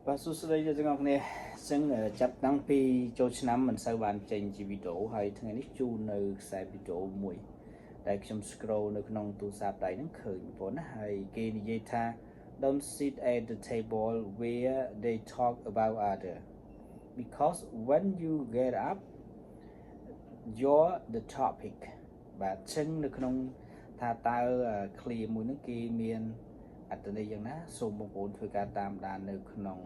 Và số đây cho các bạnซึ่งจับตั้งปีโจชน้ำมันสวรรค์เจนจีวิดีโอให้ทั้งนี้จูในสายวิดีโอมวยแต่ฉันสครอลในขนมตัวสาบใดนั้นเคยมีผลนะให้เกณฑ์ยิทา don't sit at the table where they talk about other because when you get up you're the topic បាទซึ่งในขนมថាតើคลีមួយនឹងគេមានអត្តន័យយ៉ាងណាសូមបងប្អូនធ្វើការតាមដាននៅក្នុង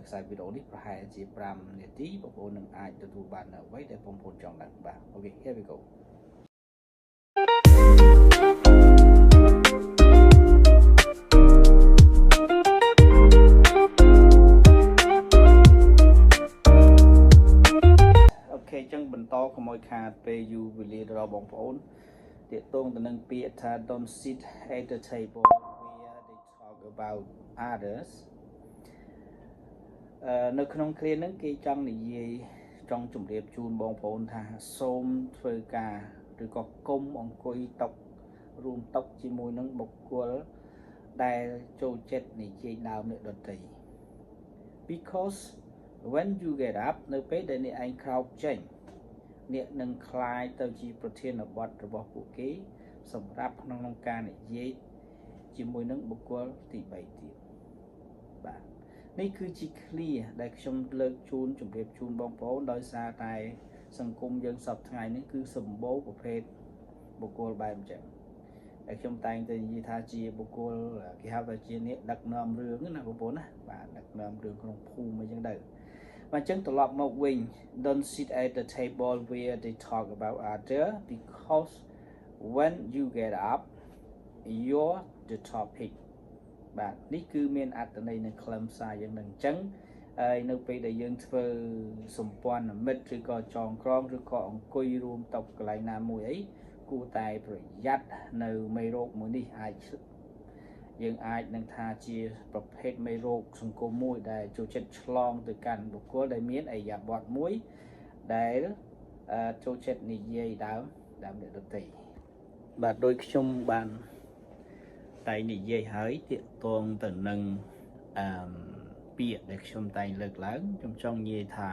ខ្សែវីដេអូនេះប្រហែលជា5នាទីបងប្អូននឹងអាចទទួលបានអ្វីដែលបងប្អូនចង់ដឹងបាទអូខេ here we goអូខេអញ្ចឹងបន្តកុំឲ្យខាតពេលយូរវេលាដល់បងប្អូនទាក់ទងទៅនឹងពាក្យថា don't sit at the table where they talk about others នៅក្នុងគ្រាហ្នឹងគេចង់និយាយចង់ជម្រាបជូនបងប្អូនថាសូមធ្វើការឬក៏គុំអង្គុយតុរួមតុជាមួយនឹងបុគ្គលដែលចូលចិត្តនិយាយដើមអ្នកដទៃ because when you get up នៅពេលដែលអ្នកឯងក្រោកចេញអ្នកនឹងคลายទៅជាប្រធានបទរបស់ពួកគេសម្រាប់ក្នុងការនិយាយជាមួយនឹងបុគ្គលទី3ទៀតបាទនេះគឺជា clear ដែលខ្ញុំលើកជូនជម្រាបជូនបងប្អូនដោយសារតែសង្គមយើងសពថ្ងៃនេះគឺសម្បូរប្រភេទបុគ្គលបែបអញ្ចឹងហើយខ្ញុំតែងតែនិយាយថាជាបុគ្គលគេហៅថាជាអ្នកដឹកនាំរឿងណាបងប្អូនណាបាទដឹកនាំរឿងក្នុងភូមិអីចឹងទៅបាទអញ្ចឹងត្រឡប់មកវិញ don't sit at the table where they talk about other because when you get up you're the topic បាទនេះគឺមានអត្ថន័យនៅខ្លឹមសារយ៉ាងហ្នឹងអញ្ចឹងហើយនៅពេលដែលយើងធ្វើសម្ព័ន្ធមិត្តឬក៏ចងក្រងឬក៏អង្គុយរួមតុកន្លែងណាមួយអីគួរតែប្រយ័ត្ននៅមេរោគមួយនេះយើងអាចនឹងថាជាប្រភេទមេរោគសង្គមមួយដែលចូលចិត្តឆ្លងទៅកាន់បុគ្គលដែលមានឥយាបថមួយដែលចូលចិត្តនិយាយដើមអ្នកដទៃបាទដោយខ្ញុំបានតែនិយាយហើយទាក់ទងទៅនឹងពាក្យដែលខ្ញុំតែងលើកឡើងខ្ញុំចង់និយាយថា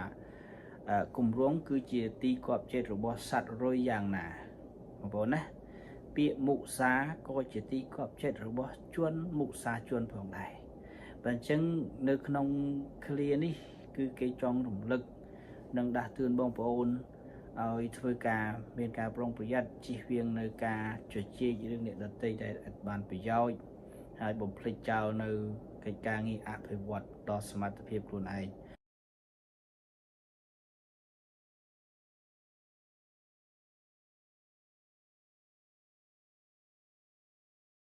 គម្រោងគឺជាទីគាប់ចិត្តរបស់សត្វរុយយ៉ាងណាបងប្អូនណាពាក្យមុសាក៏ជាទីគាប់ចិត្តរបស់ជនមុសាជនផងដែរបើអញ្ចឹងនៅក្នុងឃ្លានេះគឺគេចង់រំលឹកនិងដាស់តឿនបងប្អូនឲ្យធ្វើការមានការប្រុងប្រយ័ត្នជៀសវាងនៅការជជែករឿងអ្នកដទៃដែលឥតបានប្រយោជន៍ហើយបំភ្លេចចោលនៅកិច្ចការងារអភិវឌ្ឍដល់សមត្ថភាពខ្លួនឯង